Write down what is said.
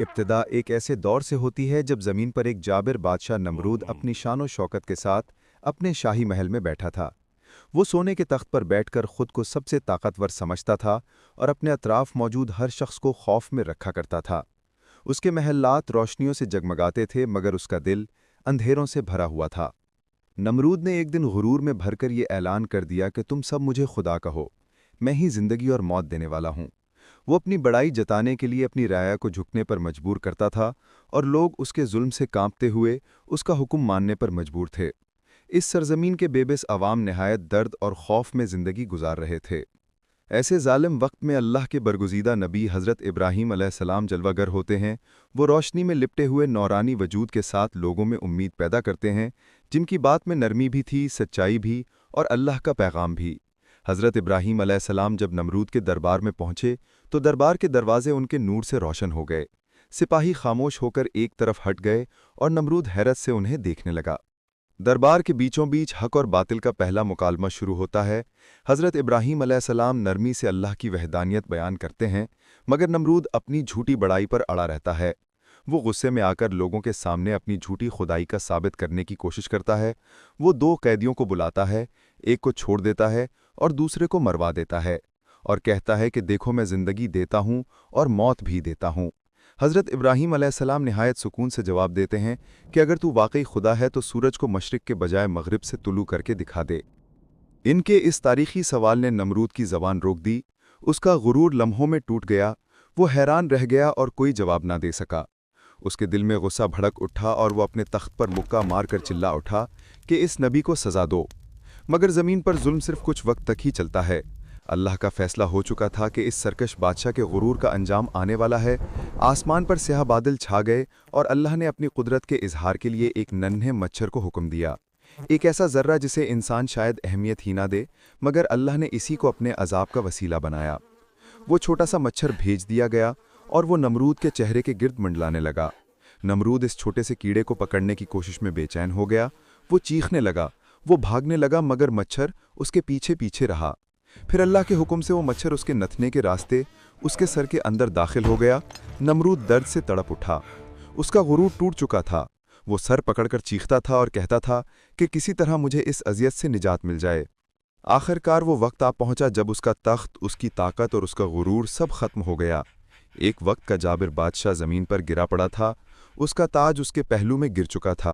इब्तिदा एक ऐसे दौर से होती है जब ज़मीन पर एक जाबिर बादशाह नमरूद अपनी शान और शौकत के साथ अपने शाही महल में बैठा था। वो सोने के तख्त पर बैठकर खुद को सबसे ताकतवर समझता था और अपने अतराफ मौजूद हर शख्स को खौफ में रखा करता था। उसके महल्लात रोशनियों से जगमगाते थे मगर उसका दिल अंधेरों से भरा हुआ था। नमरूद ने एक दिन गुरूर में भरकर ये ऐलान कर दिया कि तुम सब मुझे खुदा कहो, मैं ही जिंदगी और मौत देने वाला हूँ। वो अपनी बड़ाई जताने के लिए अपनी राया को झुकने पर मजबूर करता था और लोग उसके जुल्म से कांपते हुए उसका हुक्म मानने पर मजबूर थे। इस सरजमीन के बेबस अवाम निहायत दर्द और खौफ में जिंदगी गुजार रहे थे। ऐसे जालिम वक्त में अल्लाह के बरगुज़ीदा नबी हज़रत इब्राहीम अलैहिस्सलाम जलवागर होते हैं। वो रोशनी में लिपटे हुए नौरानी वजूद के साथ लोगों में उम्मीद पैदा करते हैं, जिनकी बात में नरमी भी थी, सच्चाई भी और अल्लाह का पैगाम भी। हज़रत इब्राहीम अलैहिस्सलाम जब नमरूद के दरबार में पहुंचे तो दरबार के दरवाजे उनके नूर से रोशन हो गए। सिपाही खामोश होकर एक तरफ हट गए और नमरूद हैरत से उन्हें देखने लगा। दरबार के बीचों बीच हक और बातिल का पहला मुकालमा शुरू होता है। हज़रत इब्राहीम अलैहिस्सलाम नरमी से अल्लाह की वहदानियत बयान करते हैं, मगर नमरूद अपनी झूठी बड़ाई पर अड़ा रहता है। वो गुस्से में आकर लोगों के सामने अपनी झूठी खुदाई का साबित करने की कोशिश करता है। वो दो कैदियों को बुलाता है, एक को छोड़ देता है और दूसरे को मरवा देता है और कहता है कि देखो मैं ज़िंदगी देता हूँ और मौत भी देता हूँ। हज़रत इब्राहीम अलैहिस्सलाम निहायत सुकून से जवाब देते हैं कि अगर तू वाकई खुदा है तो सूरज को मशरिक़ के बजाय मगरिब से तुलू करके दिखा दे। इनके इस तारीखी सवाल ने नमरूद की ज़बान रोक दी। उसका गुरूर लम्हों में टूट गया। वो हैरान रह गया और कोई जवाब ना दे सका। उसके दिल में गुस्सा भड़क उठा और वो अपने तख्त पर मुक्का मारकर चिल्ला उठा कि इस नबी को सज़ा दो। मगर ज़मीन पर जुल्म सिर्फ कुछ वक्त तक ही चलता है। अल्लाह का फैसला हो चुका था कि इस सरकश बादशाह के गुरूर का अंजाम आने वाला है। आसमान पर स्याह बादल छा गए और अल्लाह ने अपनी कुदरत के इजहार के लिए एक नन्हे मच्छर को हुक्म दिया, एक ऐसा ज़र्रा जिसे इंसान शायद अहमियत ही ना दे, मगर अल्लाह ने इसी को अपने अजाब का वसीला बनाया। वो छोटा सा मच्छर भेज दिया गया और वो नमरूद के चेहरे के गिर्द मंडलाने लगा। नमरूद इस छोटे से कीड़े को पकड़ने की कोशिश में बेचैन हो गया। वो चीखने लगा, वो भागने लगा, मगर मच्छर उसके पीछे पीछे रहा। फिर अल्लाह के हुक्म से वो मच्छर उसके नथने के रास्ते उसके सर के अंदर दाखिल हो गया। नमरूद दर्द से तड़प उठा। उसका गुरूर टूट चुका था। वो सर पकड़कर चीखता था और कहता था कि किसी तरह मुझे इस अजियत से निजात मिल जाए। आखिरकार वो वक्त आ पहुंचा जब उसका तख्त, उसकी ताकत और उसका गुरूर सब खत्म हो गया। एक वक्त का जाबिर बादशाह ज़मीन पर गिरा पड़ा था। उसका ताज उसके पहलू में गिर चुका था।